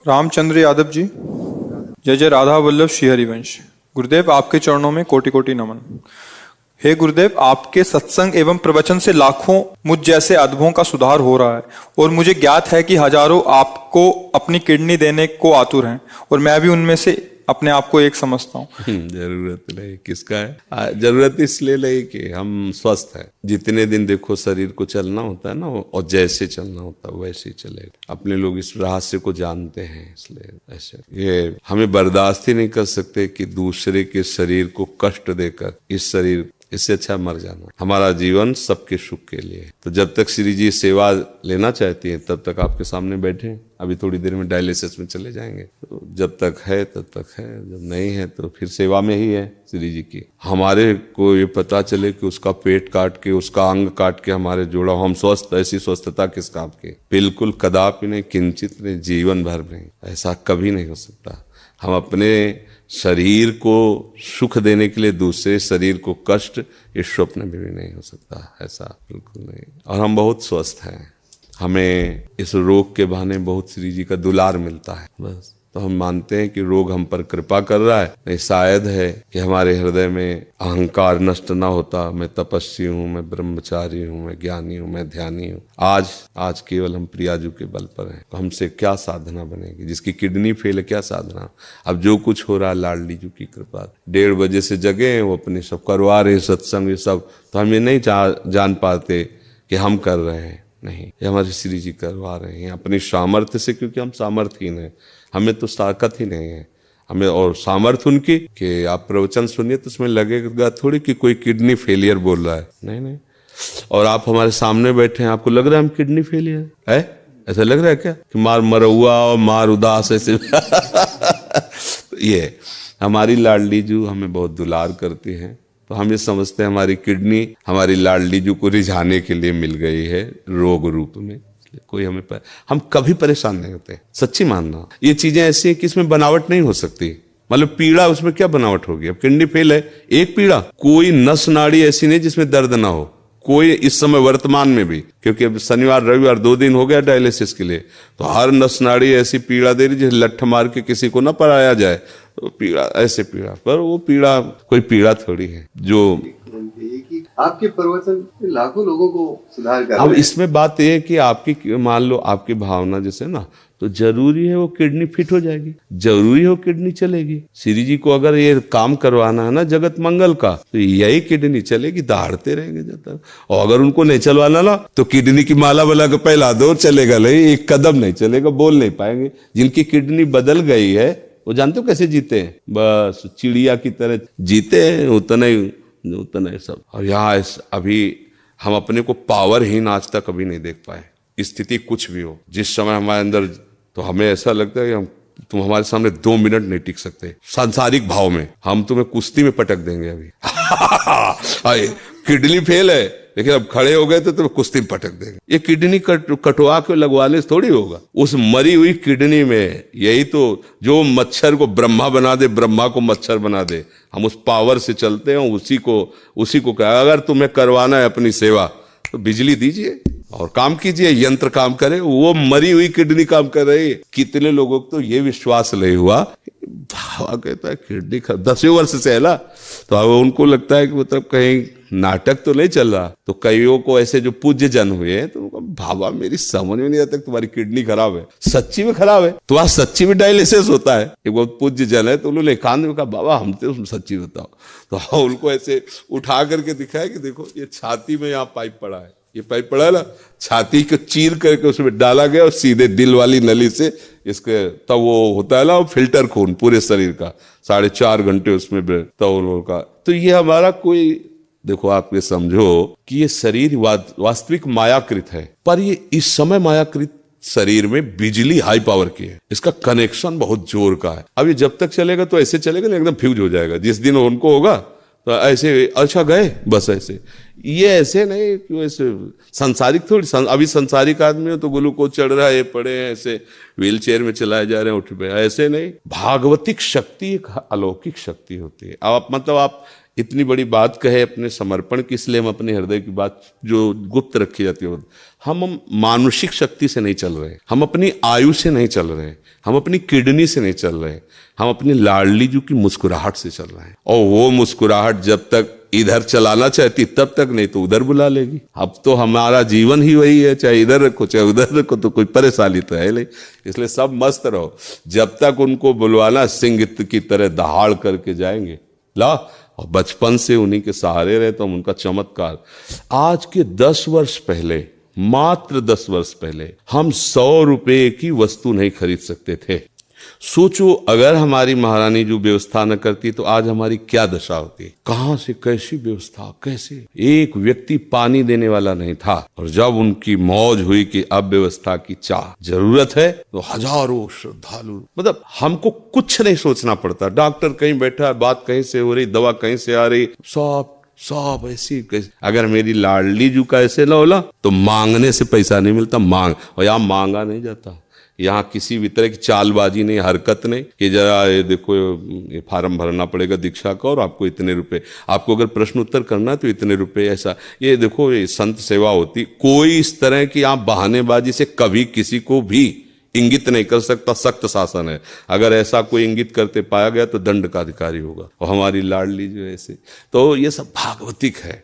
रामचंद्र यादव जी। जय जय राधा वल्लभ श्री हरिवंश। गुरुदेव, आपके चरणों में कोटि कोटि नमन। हे गुरुदेव, आपके सत्संग एवं प्रवचन से लाखों मुझ जैसे अधमों का सुधार हो रहा है और मुझे ज्ञात है कि हजारों आपको अपनी किडनी देने को आतुर हैं और मैं भी उनमें से अपने आप को एक समझता हूँ। जरूरत नहीं किसका है, जरूरत इसलिए नहीं कि हम स्वस्थ हैं। जितने दिन देखो शरीर को चलना होता है ना, और जैसे चलना होता है वैसे ही चलेगा। अपने लोग इस रहस्य को जानते हैं, इसलिए ऐसे ये हमें बर्दाश्त ही नहीं कर सकते कि दूसरे के शरीर को कष्ट देकर इस शरीर, इससे अच्छा मर जाना। हमारा जीवन सबके सुख के लिए। तो जब तक श्री जी सेवा लेना चाहती है तब तक आपके सामने बैठे। अभी थोड़ी देर में डायलिसिस में चले जाएंगे। तो जब तक है तब तक है, जब नहीं है तो फिर सेवा में ही है श्री जी की। हमारे को ये पता चले कि उसका पेट काट के, उसका अंग काट के हमारे जोड़ा, हम स्वस्थ, ऐसी स्वस्थता किस काम की? बिल्कुल कदापि नहीं, किंचित नहीं, जीवन भर नहीं। ऐसा कभी नहीं हो सकता। हम अपने शरीर को सुख देने के लिए दूसरे शरीर को कष्ट, इस स्वप्न में भी नहीं हो सकता। ऐसा बिल्कुल नहीं। और हम बहुत स्वस्थ हैं। हमें इस रोग के बहाने बहुत श्री जी का दुलार मिलता है, बस। तो हम मानते हैं कि रोग हम पर कृपा कर रहा है। नहीं, शायद है कि हमारे हृदय में अहंकार नष्ट ना होता। मैं तपस्वी हूँ, मैं ब्रह्मचारी हूँ, मैं ज्ञानी हूँ, मैं ध्यानी हूँ। आज केवल हम प्रियाजू के बल पर हैं। तो हमसे क्या साधना बनेगी? जिसकी किडनी फेल है, क्या साधना? अब जो कुछ हो रहा है लाडली जी की कृपा। 1:30 बजे से जगे हैं, वो अपने सब करवा रहे हैं सत्संग, ये सब। तो हम ये नहीं जान पाते कि हम कर रहे हैं। नहीं, ये हमारे श्री जी करवा रहे हैं अपनी सामर्थ्य से, क्योंकि हम सामर्थ्यहीन हैं। हमें तो ताकत ही नहीं है। हमें और सामर्थ्य उनकी कि आप प्रवचन सुनिए तो उसमें लगेगा थोड़ी कि कोई किडनी फेलियर बोल रहा है। नहीं नहीं। और आप हमारे सामने बैठे हैं, आपको लग रहा है हम किडनी फेलियर है? ऐसा लग रहा है क्या कि मार मरहुआ और मार उदास ऐसे? ये हमारी लाडली जू हमें बहुत दुलार करती हैं। तो हम ये समझते हैं हमारी किडनी हमारी लाडली जू को रिझाने के लिए मिल गई है रोग रूप में। कोई हम कभी परेशान नहीं होते। सच्ची मानना, ये चीजें ऐसी हैं कि इसमें बनावट नहीं हो सकती। मतलब पीड़ा, उसमें क्या बनावट होगी? अब किडनी फेल है, एक पीड़ा, कोई नस नाड़ी ऐसी नहीं जिसमें दर्द ना हो। कोई इस समय वर्तमान में भी, क्योंकि अब शनिवार रविवार 2 दिन हो गया डायलिसिस के लिए, तो हर नस नाड़ी ऐसी पीड़ा दे रही जैसे लठ मार के किसी को ना पराया जाए। तो पीड़ा, ऐसे पीड़ा, पर वो पीड़ा कोई पीड़ा थोड़ी है जो आपके प्रवचन लाखों लोगों को सुधार कर। अब इसमें बात यह है कि आपकी, मान लो आपकी भावना जैसे ना, तो जरूरी है वो किडनी फिट हो जाएगी, जरूरी हो किडनी चलेगी। श्री जी को अगर ये काम करवाना है ना जगत मंगल का, तो यही किडनी चलेगी, दहाड़ते रहेंगे जब तक। और अगर उनको नहीं चलवाना ना, तो किडनी की माला बना के पहला दो, चलेगा नहीं, एक कदम नहीं चलेगा, बोल नहीं पाएंगे। जिनकी किडनी बदल गई है वो जानते हो कैसे जीते हैं? बस चिड़िया की तरह जीते हैं, उतना ही सब। और यहाँ अभी हम अपने को पावरहीन आज तक कभी नहीं देख पाए। स्थिति कुछ भी हो, जिस समय हमारे अंदर, तो हमें ऐसा लगता है कि तुम हमारे सामने 2 मिनट नहीं टिक सकते। सांसारिक भाव में हम तुम्हें कुश्ती में पटक देंगे अभी। किडनी फेल है, लेकिन अब खड़े हो गए तो तुम्हें कुश्ती में पटक देंगे। ये किडनी कटवा के लगवाने से थोड़ी होगा। उस मरी हुई किडनी में यही तो, जो मच्छर को ब्रह्मा बना दे, ब्रह्मा को मच्छर बना दे, हम उस पावर से चलते हैं। उसी को कहा, अगर तुम्हें करवाना है अपनी सेवा तो बिजली दीजिए और काम कीजिए, यंत्र काम करे। वो मरी हुई किडनी काम कर रही है। कितने लोगों को तो ये विश्वास नहीं हुआ, भावा कहता है किडनी 10वें वर्ष से है ना, तो अब उनको लगता है कि मतलब कहीं नाटक तो नहीं चल रहा। तो कईयों को ऐसे जो पूज्य जन हुए हैं, तो भावा मेरी समझ में नहीं आता तुम्हारी किडनी खराब है, सच्ची में खराब है, तुम्हारा सच्ची में डायलिसिस होता है। एक बहुत पूज्य जन है, तो उन्होंने कान में कहा बाबा हम तो सच्ची बताओ। तो उनको ऐसे उठा करके दिखाया कि देखो ये छाती में यहाँ पाइप पड़ा है, ये पाइप पड़ा है ना, छाती को चीर करके उसमें डाला गया और सीधे दिल वाली नली से इसके, तब वो होता है ना फिल्टर खून पूरे शरीर का, 4.5 घंटे उसमें तब का। तो ये हमारा कोई, देखो आप ये समझो कि ये शरीर वास्तविक मायाकृत है, पर ये इस समय मायाकृत शरीर में बिजली हाई पावर की है। इसका कनेक्शन बहुत जोर का है। अब ये जब तक चलेगा तो ऐसे चलेगा ना, एकदम फ्यूज हो जाएगा। जिस दिन उनको होगा तो ऐसे, अच्छा गए बस ऐसे। ये ऐसे नहीं कि वैसे संसारिक थोड़ी अभी संसारिक आदमी हो तो ग्लूकोज चढ़ रहा है, ये पड़े हैं ऐसे व्हील चेयर में चलाए जा रहे हैं, उठ पे, ऐसे नहीं। भागवतिक शक्ति एक अलौकिक शक्ति होती है। अब मतलब आप इतनी बड़ी बात कहे अपने समर्पण की, इसलिए हम अपने हृदय की बात जो गुप्त रखी जाती है, हम मानुषिक शक्ति से नहीं चल रहे, हम अपनी आयु से नहीं चल रहे, हम अपनी किडनी से नहीं चल रहे, हम अपनी लाडली जी की मुस्कुराहट से चल रहे हैं। और वो मुस्कुराहट जब तक इधर चलाना चाहती तब तक, नहीं तो उधर बुला लेगी। अब तो हमारा जीवन ही वही है, चाहे इधर रखो चाहे उधर रखो, तो कोई परेशानी तो है नहीं। इसलिए सब मस्त रहो, जब तक उनको बुलवाना सिंह की तरह दहाड़ करके जाएंगे ला, और बचपन से उन्हीं के सहारे रहे तो हम उनका चमत्कार। आज के 10 वर्ष पहले, मात्र 10 वर्ष पहले हम 100 रुपए की वस्तु नहीं खरीद सकते थे। सोचो अगर हमारी महारानी जो व्यवस्था न करती तो आज हमारी क्या दशा होती। कहां से कैसी व्यवस्था, कैसे एक व्यक्ति पानी देने वाला नहीं था, और जब उनकी मौज हुई कि अब व्यवस्था की चाह जरूरत है तो हजारों श्रद्धालु, मतलब हमको कुछ नहीं सोचना पड़ता। डॉक्टर कहीं बैठा है, बात कहीं से हो रही, दवा कहीं से आ रही, सब ऐसी कैसे। अगर मेरी लाडली जू का ऐसे ना होला तो मांगने से पैसा नहीं मिलता, और यहाँ मांगा नहीं जाता। यहाँ किसी भी तरह की चालबाजी नहीं, हरकत नहीं कि जरा ये देखो ये फार्म भरना पड़ेगा दीक्षा का और आपको इतने रुपए, आपको अगर प्रश्न उत्तर करना है तो इतने रुपए, ऐसा ये देखो ये संत सेवा होती। कोई इस तरह की आप बहानेबाजी से कभी किसी को भी इंगित नहीं कर सकता, सख्त शासन है। अगर ऐसा कोई इंगित करते पाया गया तो दंड का अधिकारी होगा। और हमारी लाडली जो है ऐसे, तो ये सब भागवतिक है।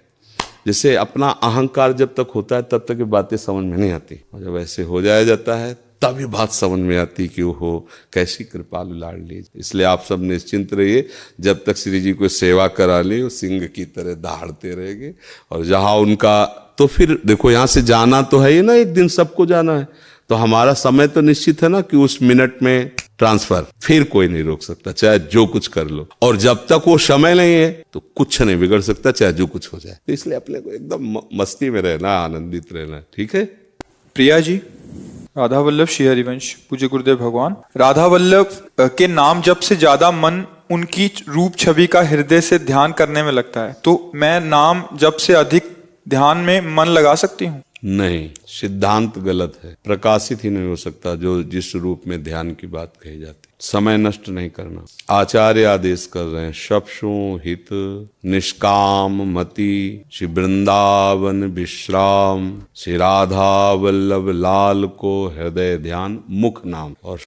जैसे अपना अहंकार जब तक होता है तब तक ये बातें समझ में नहीं आती, और जब ऐसे हो जाया जाता है तब ये बात समझ में आती कि वो कैसी कृपालु लाडली। इसलिए आप सब निश्चिंत रहिए, जब तक श्री जी को सेवा करा ले वो सिंह की तरह दहाड़ते रहेंगे। और जहां उनका, तो फिर देखो यहाँ से जाना तो है ही ना, एक दिन सबको जाना है, तो हमारा समय तो निश्चित है ना कि उस मिनट में ट्रांसफर, फिर कोई नहीं रोक सकता, चाहे जो कुछ कर लो। और जब तक वो समय नहीं है तो कुछ नहीं बिगड़ सकता, चाहे जो कुछ हो जाए। तो इसलिए अपने को एकदम मस्ती में रहना, आनंदित रहना, ठीक है। प्रिया जी, राधा वल्लभ श्री हरिवंश, पूज्य गुरुदेव भगवान। राधा वल्लभ के नाम जप से ज्यादा मन उनकी रूप छवि का हृदय से ध्यान करने में लगता है, तो मैं नाम जप से अधिक ध्यान में मन लगा सकती हूँ? नहीं, सिद्धांत गलत है, प्रकाशित ही नहीं हो सकता जो जिस रूप में ध्यान की बात कही जाती। समय नष्ट नहीं करना, आचार्य आदेश कर रहे हैं, शप्शु हित निष्काम मति, श्री वृंदावन विश्राम, श्री राधा वल्लभ लाल को हृदय ध्यान, मुख नाम। और